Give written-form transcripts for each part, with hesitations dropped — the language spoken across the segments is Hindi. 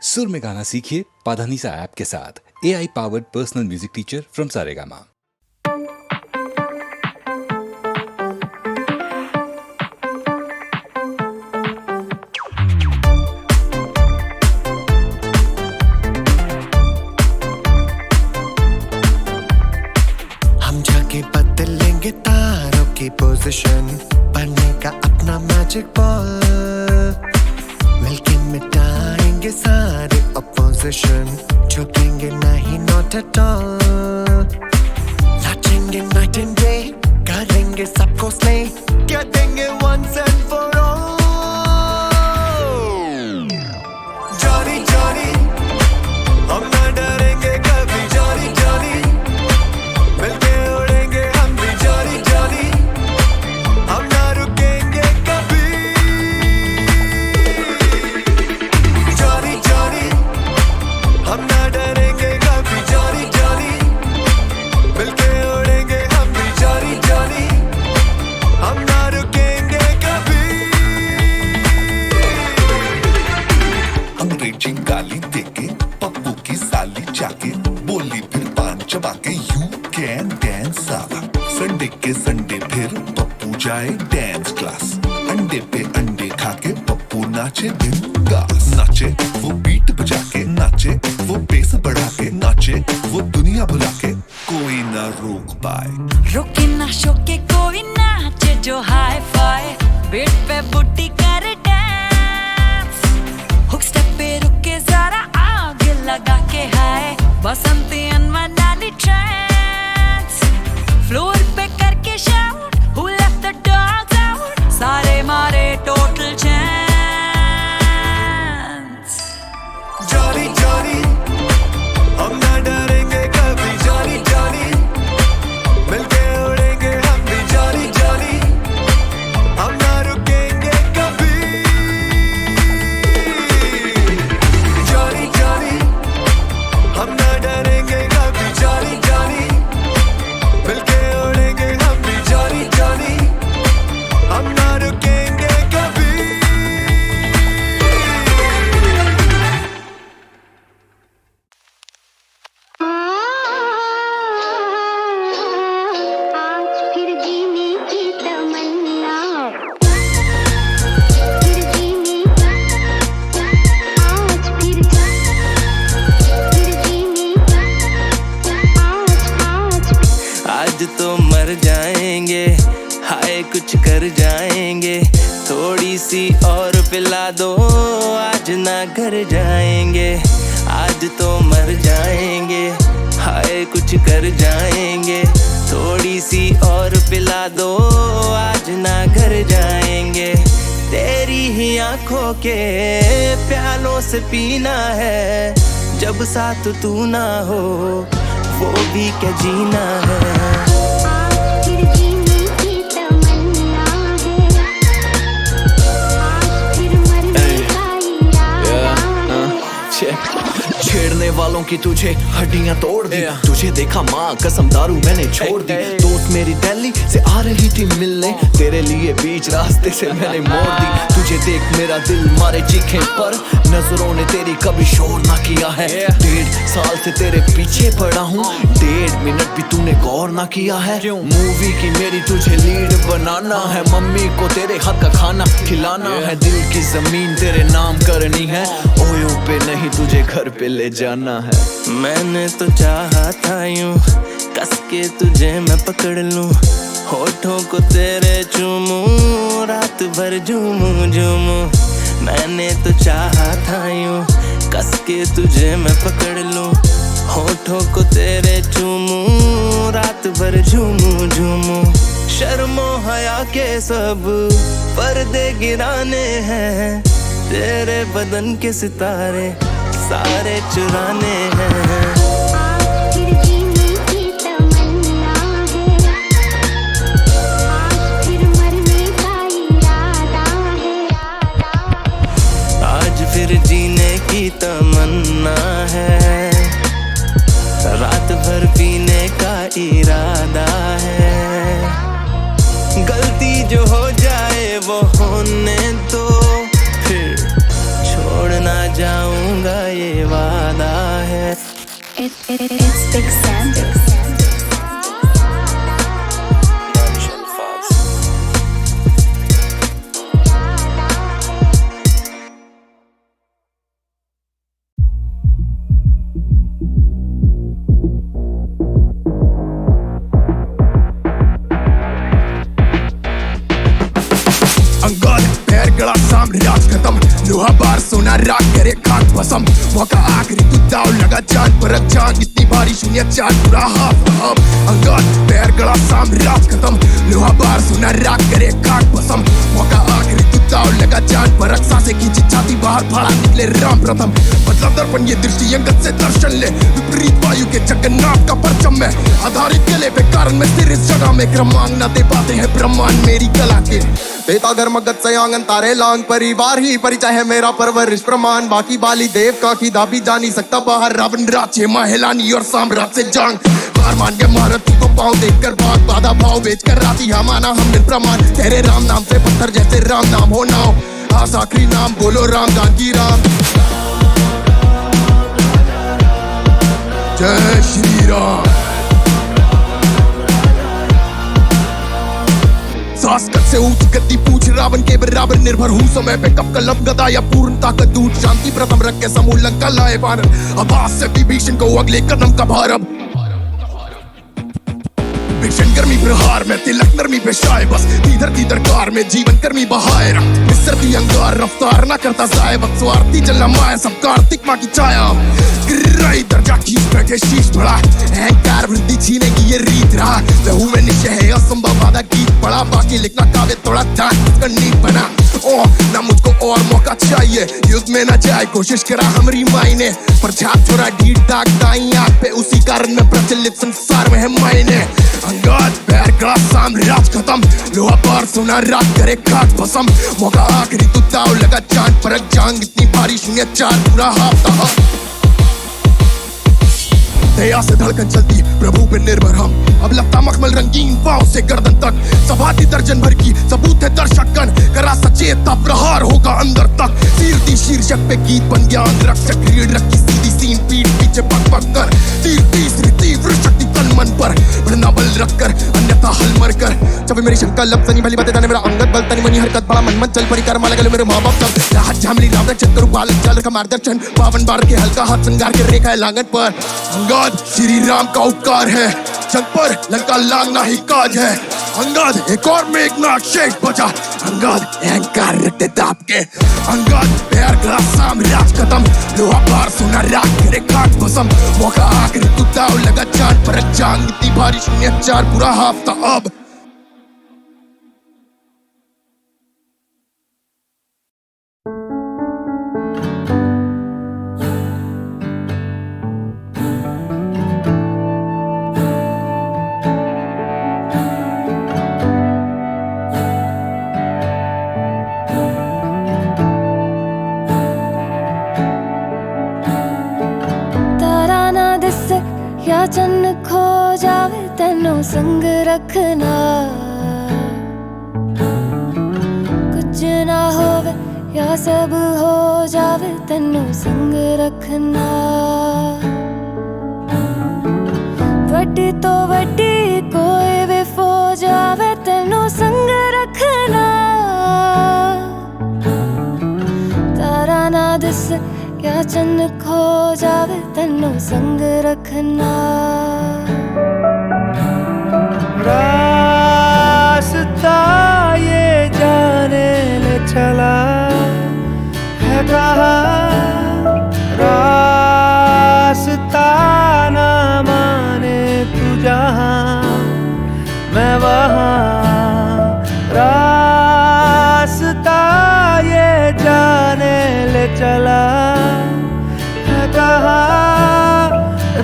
सुर में गाना सीखिए पाधानीसा ऐप के साथ। AI powered personal music teacher from Saregama. हम जाके बदलेंगे तारों की पोजीशन, बनेगा अपना मैजिक बॉल, मिलके मिटाएंगे सारे अपोजिशन, झुकेंगे नहीं नॉट एट ऑल, नाचेंगे नाइट एंड डे, करेंगे सबको स्ले, क्या देंगे once and for all. Johnny Johnny हम ना डरेंगे कभी, जॉनी जॉनी मिलके उड़ेंगे हम भी, जॉनी जॉनी हम ना रुकेंगे कभी। जॉनी जॉनी हम ना डरेंगे कभी, जॉनी जॉनी मिलके उड़ेंगे हम भी, जॉनी जॉनी हम ना रुकेंगे कभी। अंग्रेजी गाली देके पप्पू की साली जाके बोली, फिर पान चबा के यू कैन डांस साला। संडे के संडे फिर पप्पू जाए डांस क्लास, अंडे पे अंडे खा के पप्पू नाचे बिंदास, नाचे वो बीट बजा के, नाचे वो बेस बढ़ा के, नाचे वो दुनिया भुला के, कोई ना रोक पाए। रुके ना शोके कोई नाचे जो हाई फाई, बीट पे बुट्टी करे डांस, हुक स्टेप पे रुके जरा आगे लगा के हाय, बसंती अनमनाली ट्रांस, फ्लोर पे करके shout, who left the dogs out, सारे मारे टोटल चांस। जॉनी जॉनी हम ना डरेंगे कभी, जॉनी जॉनी मिलके उड़ेंगे हम भी, जॉनी जॉनी हम ना रुकेंगे कभी। जॉनी जॉनी हम ना डरेंगे कभी, जॉनी जॉनी मिलके उड़ेंगे हम भी, जॉनी जॉनी हम ना रुकेंगे कभी। आज फिर जीने की तमन्ना, फिर जीने, आज फिर जीने, आज तो मर जाएंगे, हाय कुछ कर जाएंगे, थोड़ी सी और पिला दो, आज ना घर जाएंगे। आज तो मर जाएंगे, हाय कुछ कर जाएंगे, थोड़ी सी और पिला दो, आज ना घर जाएंगे। तेरी ही आंखों के प्यालों से पीना है, जब साथ तू ना हो वो भी क्या जीना है। आज फिर जीने की तमन्ना है, आज फिर मरने का इरादा है। छेड़ने वालों की तुझे हड्डियां तोड़ दी, तुझे देखा माँ कसम दारू मैंने छोड़ दी, दोस्त मेरी दिल्ली से आ रही थी मिलने, तेरे लिए बीच रास्ते से मैंने मोड़ दी, तुझे देख मेरा दिल मारे चीखे पर, नजरों ने तेरी कभी शोर ना किया है, 1.5 साल से तेरे पीछे पड़ा हूँ, 1.5 मिनट भी तूने गौर ना किया है, मूवी की मेरी तुझे लीड बनाना है, मम्मी को तेरे हाथ का खाना खिलाना है, दिल की जमीन तेरे नाम करनी है, ओयो पे नहीं तुझे घर पे ले जाना है। मैंने तो चाहा था यूं कस के तुझे मैं पकड़ लूं, होठों को तेरे चूमूं, रात भर झूमूं झूमूं। मैंने तो चाहा था यूं कस के तुझे मैं पकड़ लूं, होठों को तेरे चूमूं, रात भर झूमूं झूमूं। शर्मो हया के सब पर्दे गिराने हैं, तेरे बदन के सितारे सारे चुराने हैं। आज फिर जीने की तमन्ना है, आज फिर मरने का इरादा है। आज फिर जीने की तमन्ना है, रात भर पीने का इरादा है। गलती जो हो जाए वो होने दो, फिर छोड़ ना जाऊंगा It's Big Sam. अंगार पैर गड़ा सामने राज खत्म लोहा बार सोना राग करे खाक भसम मौका आखिरी तू दाव लगा जान परत जान इतनी भारी शून्य चार पूरा हाफ अब अंगार पैर गड़ा सामने राज खत्म लोहा बार सोना राग करे खाक भसम मौका आखिरी तू दाव लगा जान परत सांसें खींची छाती बाहर फाड़ा निकले राम प्रथम बदला दर्पण ये दृष्टि अंगत से दर्शन ले विपरीत वायु के जगन्नाथ का परचम में आधारित गले पे कारण में सिर इस जगह में क्रमांक न दे पाते हैं ब्रह्मांड मेरी कला के देता घर मगध से आंगन तारे लांग परिवार ही परिचय है मेरा परवरिश प्रमाण बाकी बाली देव का की दाबी जा नहीं सकता बाहर रावण राज्य महिलानी और साम्राज्य से जंग हार मान के महारथी को पाँव देखकर भाग बाधा भाव बेच कर राती हमारा हमने प्रमाण तेरे राम नाम से पत्थर जैसे राम नाम हो नाव आस आखिरी नाम बोलो राम जानकी राम जय श्री राम सासकत से ऊंच गद्दी पूछ रावण के बराबर निर्भर हूँ समय पे कब कलम गदा या पूर्ण ताकत दूत शांति प्रथम रख के समूल लंका लाए वानर आभास से विभीषण को अगले कदम का भार अब भीषण गर्मी प्रहार में तिलक नरमी पे शाय बस इधर की दरकार में जीवन कर्मी बहाए रक्त विसरती अंगार रफ्तार न करता जाए वक्त स्वार्थी जलना माया सब कार्तिक माँ की छाया गिर्राई दर्जा खींच बैठे शीश बढ़ा अहंकार वृद्धि छीने की ये रीत रहा लहू में निश्चय है असंभव वादा गीत पड़ा बाकी लिखना काव्य थोड़ा ध्यान करनी बना ओ ना मुझको और मौका चाहिए युद्ध में ना जाए कोशिश करा हमारी माई ने पर छाप छोड़ा ढीठ दाग दाई आंख पे उसी कारण में प्रचलित संसार में है मायने अंगार पैर गड़ा सामने राज खत्म लोहा पार सोना रात करे खाक भसम मौका आखिरी तू दाव लगा चांद परत जांग इतनी भारी शून्य चार पूरा हाफता दया से धड़कन चलती प्रभु पे निर्भर हम अब लगता मखमल रंगीन पांव से गर्दन तक सभाती दर्जन भर की सबूत है दर्शकगण करा सचेता प्रहार होगा अंदर तक तीरती शीर्षक पे गीत बन गया रक्षक रीढ़ रखी सीधी सीन पीठ पीछे पक पक कर तीर तीसरी तीव्र शक्ति तन मन पर बढ़ना बल रख कर अन्यथा हल मर कर जब मेरी शंका लफ्जनी भली बातें जाने मेरा अंगत बल तनी मनी हरकत बड़ा मन मन चल पड़ी कर माला गले मेरे माँ बाप सब राहत झामली राम रक्षक करूँ बालक चाल का मार्गदर्शन पावन बार के हल्का हाथ संगार के रेखा है लांगन पर अंगाद श्री राम का उपकार है जंग पर लंका लांगना ही काज है अंगाद एक और मेघनाथ शेष बचा अंगाद अहंकार रखते दाप के अंगाद पैर गड़ा साम्राज्य खत्म लोहा पार सोना राख करे खाक भसम मौका आखिरी तू दाव लगा चांद परत जांग इतनी भारी शून्य चार पूरा हाफता अब या चन्न खो जावे तेनों संग रखना कुछ ना होवे या सब हो जावे तेनों संग रखना वड्डी तो वड्डी कोई भी फौज आवे तेनों संग रखना तारा ना दिस या चन्न खो जावे तेनों संग रखना रास्ता ये जाने ले चला है कहाँ रास्ता ना माने तू जहाँ मैं वहाँ रास्ता ये जाने ले चला है कहाँ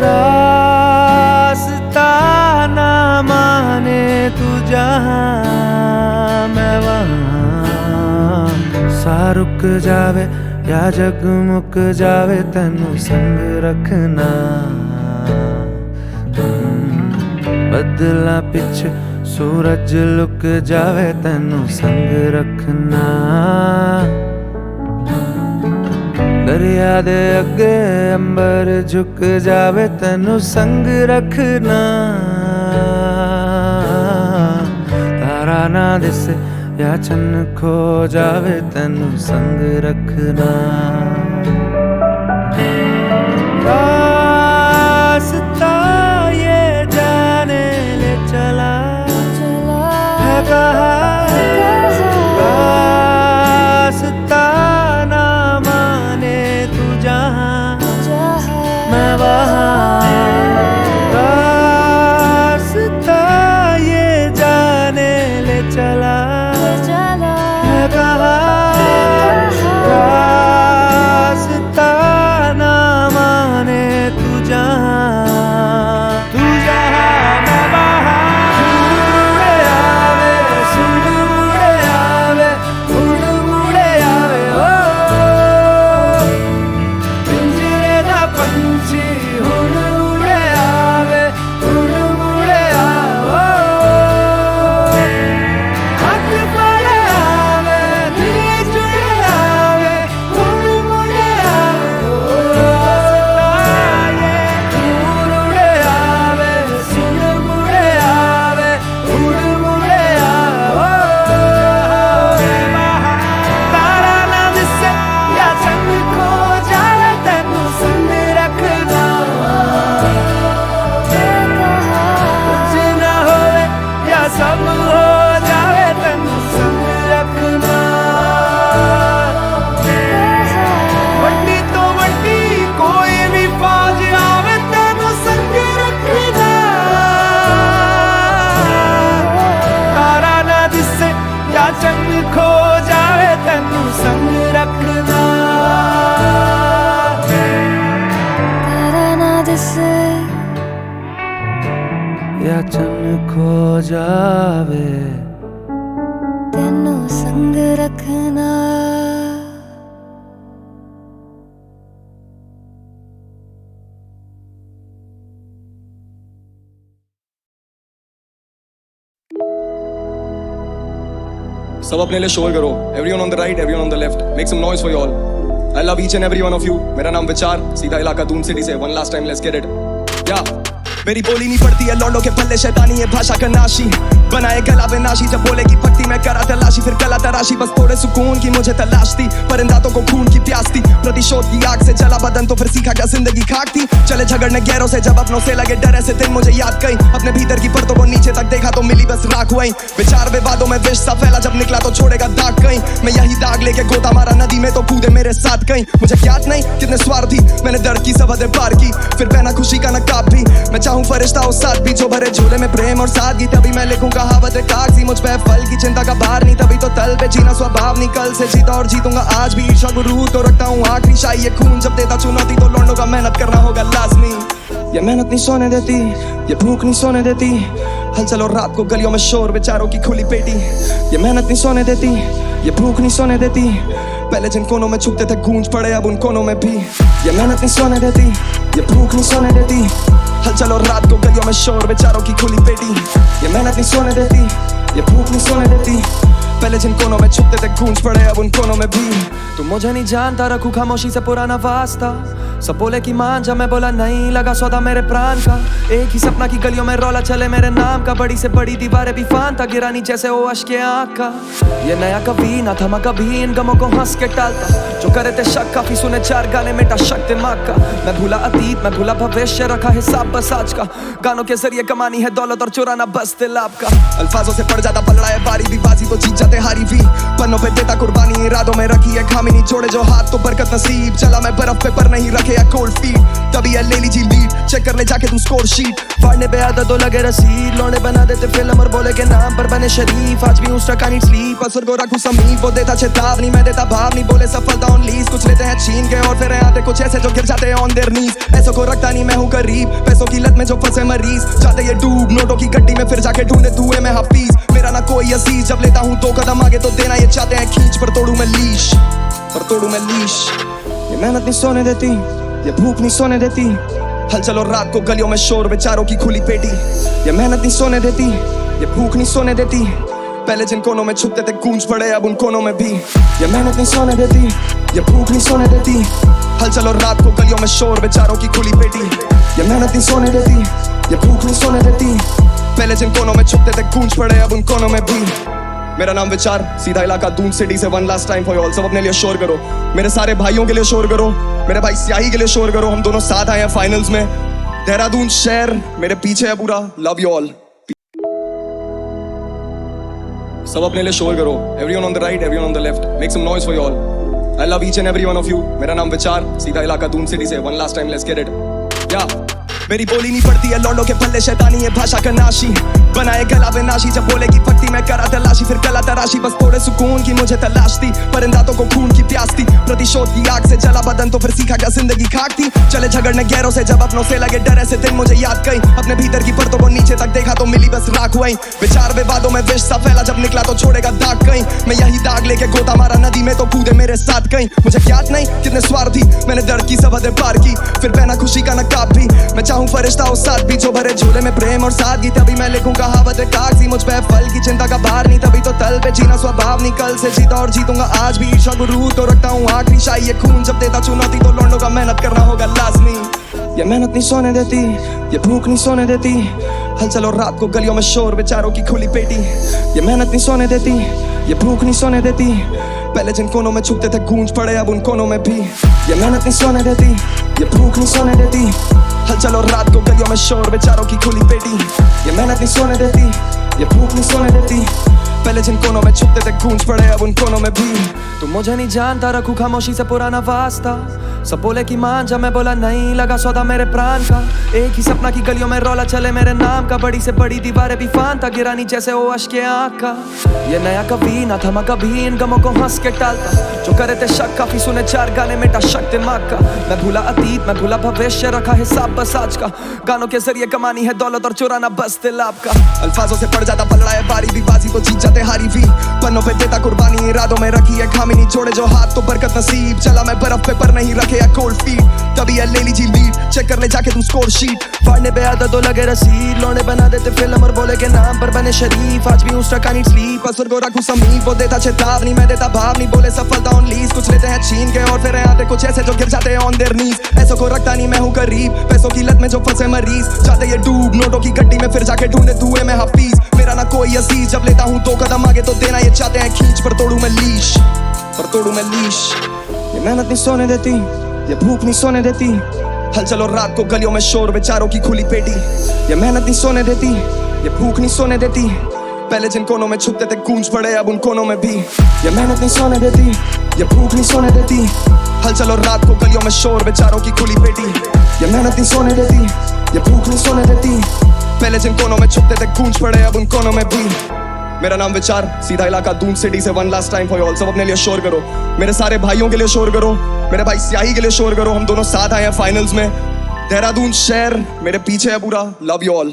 रास्ता ना माने तू जहाँ मैं वहाँ सा रुक जावे या जगमुक जावे तेनू संग रखना बदला पिछ सूरज लुक जावे तेनू संग रखना दरिया दे अगे अंबर झुक जावे तेनू संग रखना तारा ना दिसे या चन्न खो जावे तेनू संग रखना रास्ता ये जाने ले चला है कहा रास्ता ना माने तू जहाँ मैं वहाँ रास्ता ये जाने ले चला है कहा रास्ता ना माने तू जहाँ मैं वहाँ मुड़े आवे ओ पिंजरे दा पंछी हुण मुड़े आवे ओ हाथ पड़े आवे दिल जुड़े आवे हुण मुड़े आवे ओ ये मुड़े आवे सुन मुड़े आवे हुण मुड़े आवे तारा ना दिसे या चंद खो जावे तेनू संग रखना कुछ ना होवे या सब हो जावे तेनू संग रखना वड्डी तो वड्डी कोई भी फौज आवे तेनू संग रखना तारा ना दिसे या चंद खो जावे तेनू संग रखना तारा ना दिसे या चंद खो जावे तेनू संग रखना सब अपने लिए शोर करो everyone on the right everyone on the left make some noise for you all I love each and every one of you मेरा नाम विचार सीधा इलाका दून सिटी से one last time let's get it या मेरी बोली नहीं पड़ती है लौंडों के पल्ले शैतानी है भाषा का नाशी बनाए गला बेनाशी जब बोले की पट्टी में करा तलाशी फिर गला तराशी बस थोड़े सुकून की मुझे तलाश थी परिंदातों को खून की प्यास थी प्रतिशोध की आग से जला बदन तो फिर सीखा क्या जिंदगी खाक थी चले झगड़ने गैरों से जब अपनों से लगे डर ऐसे दिन मुझे याद कई अपने भीतर की परतों को नीचे तक देखा तो मिली बस राख हुई विचार विवादों में विष सा फैला जब निकला तो छोड़ेगा दाग कहीं मैं यही दाग लेके गोता मारा नदी में तो कूदे मेरे साथ कहीं मुझे ज्ञात नहीं कितने स्वार्थी मैंने दर्द की सब हदें पार की फिर पहना खुशी का नकाब भी मैं चाहूं फरिश्ता हो साथ भी जो भरे झोले में प्रेम और सादगी तभी मैं लिखूं कहावतें कागजी मुझ पे फल की चिंता का भार नहीं तभी तो तल पे जीना स्वभाव नहीं कल से जीता और जीतूंगा आज भी ईर्ष्या गुरूर तो रखता हूँ आखिरी शाही ये खून जब देता चुनौती तो लौंडों का मेहनत करना होगा लाजमी ये मेहनत नहीं सोने देती ये भूख नहीं सोने देती हलचल और रात को गलियों में शोर बेचारों की खुली पेटी ये मेहनत नहीं सोने देती ये भूख नहीं सोने देती पहले जिन कोनों में छुपते थे गूंज पड़े अब उन कोनों में भी ये मेहनत नहीं सोने देती ये भूख नहीं सोने देती हलचल और रात को गलियों में शोर बेचारों की खुली पेटी ये मेहनत नहीं सोने देती ये भूख नहीं सोने देती पहले जिन कोनों में छुपते थे गूंज पड़े अब उन कोनों में भी तुम मुझे नहीं जानता रखूं खामोशी से पुराना वास्ता सब बोले कि मान जा मैं बोला नहीं लगा सौदा मेरे प्राण का एक ही सपना की गलियों में रौला चले मेरे नाम का बड़ी से बड़ी दीवारें भी फान था गिरानी जैसे वो अश्के आँख का ये नया कभी ना थमा कभी इन गमों को हंस के टालता जो करे थे शक काफी सुने चार गाने मेटा शक दिमाग का मैं भूला अतीत मैं भूला भविष्य रखा हिसाब बस आज का गानों के जरिए कमानी है दौलत और चुराना बस दिल आपका अल्फाजों से पड़ जाता पलड़ा है बारी भी बाजी तो जीत जाते हारी भी पन्नों पे देता कुर्बानी इरादों में रखी है खामी नहीं जोड़े जो हाथ तो बरकत नसीब चला मैं बर्फ पे पर नहीं रखे या कोल्ड फीट तभी है ले लीजिए लीड चेक कर ले जाके तुम स्कोर शीट फाड़ने पे आदत तो लगे रसीद लौंडे बना देते फिल्म और बोले के नाम पर बने शरीफ आज भी उस टका नहीं स्लीप असर को रखूं समीप वो देता चेतावनी मैं देता भाव नहीं बोले सफलता ऑन लीज कुछ लेते हैं छीन के और फिर आते कुछ ऐसे जो गिर जाते हैं ऑन देयर नीज ऐसों को रखता नहीं मैं हूं करीब पैसों की लत में जो फंसे मरीज जाते ये डूब नोटों की गड्डी में फिर जाके ढूंढे धुएं में हफीज मेरा ना कोई अजीज जब लेता हूं 2 कदम आगे तो देना ये चाहते हैं खींच पर तोड़ू मैं लीश ये मेहनत नहीं सोने देती ये भूख नहीं सोने देती हलचल और रात को गलियों में शोर बेचारों की खुली पेटी ये मेहनत नहीं सोने देती ये भूख नहीं सोने देती पहले जिन कोनों में छुपते थे गूंज पड़े अब उन कोनों में भी। ये मेहनत नहीं सोने देती, ये भूख नहीं सोने देती, हलचल और रात को गलियों में शोर बेचारों की खुली पेटी। ये मेहनत नहीं सोने देती, ये भूख नहीं सोने देती, पहले जिन कोनों में छुपते थे गूंज पड़े अब उन कोनों में भी। मेरा नाम विचार, सीधा इलाका दून सिटी से one last time for all. सब अपने लिए शोर करो, मेरे सारे भाइयों के लिए शोर करो, मेरे भाई स्याही के लिए शोर करो। हम दोनों साथ आए हैं फाइनल्स में। देहरादून शहर मेरे पीछे है पूरा, लव यू ऑल। सब अपने लिए शोर करो, everyone on the right, everyone on the left, make some noise for you all. I love each and every one of you. मेरा नाम विचार, सीधा इलाका दून सिटी से one last time, let's get it. या मेरी बोली नहीं पड़ती है लौंडों के पल्ले, शैतानी है भाषा का नाशी, बनाए गला बेनाशी। जब बोलेगी पट्टी मैं करा तलाशी, फिर कला तराशी। बस थोड़े सुकून की मुझे तलाश थी, परिंदातों को खून की प्यास थी। प्रतिशोध की आग से जला बदन तो फिर सीखा क्या जिंदगी खाक थी। चले झगड़ने गैरों से जब अपनों से लगे डर, ऐसे दिन मुझे याद कई। अपने भीतर की परतों को नीचे तक देखा तो मिली बस राख वहीं। विचार विवादों में विष सा फैला, जब निकला तो छोड़ेगा दाग कहीं। मैं यही दाग लेके गोता मारा नदी में तो कूदे मेरे साथ कहीं। मुझे ज्ञात नहीं कितने स्वार्थी मैंने दर्द की सब हदें पार की, फिर पहना खुशी का नकाब भी। मैं चाहूं फरिश्ता हो साथ भी, जो भरे झूले में प्रेम और सादगी। तभी मैं लिखूं कहावत कागजी, मुझ पे फल की चिंता का भार नहीं। तभी तो तल पे जीना स्वभाव नहीं, कल से जीता और जीतूंगा आज भी। ईर्षा गुरु तो रखता हूँ आखिरी शाही, ये खून जब देता चुनौती तो लौंडों का मेहनत करना होगा लाजमी। ये मेहनत नहीं सोने देती, ये भूख नहीं सोने देती, हलचल और रात को गलियों में शोर बेचारों की खुली पेटी। ये मेहनत नहीं सोने देती, ये भूख नहीं सोने देती, पहले जिन कोनों में छुपते थे गूंज पड़े अब उन कोनों में भी। ये मेहनत नहीं सोने देती, ये भूख नहीं सोने देती, हलचल और रात को गलियों में शोर बेचारों की खुली पेटी। ये मेहनत नहीं सोने देती, ये भूख नहीं सोने देती, पहले जिन कोनों में छुपते थे गूंज पड़े अब उन कोनों में भी। तू मुझे नहीं जानता, रखूं खामोशी से पुराना वास्ता। सब बोले कि मान जा, मैं बोला नहीं, लगा सौदा मेरे प्राण का। एक ही सपना की गलियों में रौला चले मेरे नाम का, बड़ी से बड़ी दीवारें भी फानता, गिरानी जैसे वो अश्के आँख का। ये नया कभी ना थमा कभी, इन गमों को हंस के टालता। जो करे थे शक काफी सुने चार गाने, मेटा शक दिमाग का। मैं भूला अतीत, मैं भूला भविष्य, रखा हिसाब बस आज का। गानों के जरिए कमानी है दौलत और चुराना बस दिल आपका। अल्फाजों से पड़ जाता पलड़ा है बारी भी, बाजी तो जीत जाते हारी भी। पन्नों पे देता कुर्बानी, इरादों में रखी है खामी नहीं, जोड़े जो हाथ तो बरकत नसीब। चला मैं बर्फ पे पर नहीं रखे या कोल्ड फीट, तभी है ले लीजिए लीड, चेक कर ले जाके तू स्कोर शीट। फाड़ने पे आता तो लगे रसीद, लौंडे बना देते फिल्म और बोले के नाम पर बने शरीफ। आज भी हूँ स्टक आई नीड स्लीप, असुर को रखूं समीप। वो देता चेतावनी, मैं देता भाव नहीं, बोले सफलता ऑन लीज। कुछ लेते हैं छीन के और फिर आते कुछ ऐसे जो गिर जाते हैं ऑन देयर नीज। ऐसों को रखता नहीं मैं हूँ करीब, पैसों की लत में जो फंसे मरीज। जाते ये डूब नोटों की गड्डी में, फिर जाके ढूंढे धुएं में हफीज। मेरा ना कोई अजीज, जब लेता हूँ 2 कदम आगे तो देना ये चाहते हैं खींच। पर तोड़ू मैं लीश, पर तोड़ू मैं लीश। ये मेहनत नहीं सोने देती, ये भूख नहीं सोने देती, हलचल और रात को गलियों में शोर बेचारों की खुली पेटी। ये मेहनत नहीं सोने देती, ये भूख नहीं सोने देती, पहले जिन कोनों में छुपते थे गूंज पड़े अब उन कोनों में भी। ये मेहनत नहीं सोने देती, ये भूख नहीं सोने देती, हलचल और रात को गलियों में शोर बेचारों की खुली पेटी। ये मेहनत नहीं सोने देती, ये भूख नहीं सोने देती, पहले जिन कोनों में छुपते थे गूंज पड़े अब उन कोनों में भी। मेरा नाम विचार, सीधा इलाका दून सिटी से one last time for all. सब अपने लिए शोर करो, मेरे सारे भाइयों के लिए शोर करो, मेरे भाई स्याही के लिए शोर करो। हम दोनों साथ आए हैं फाइनल्स में। देहरादून शहर मेरे पीछे है पूरा, लव यू ऑल।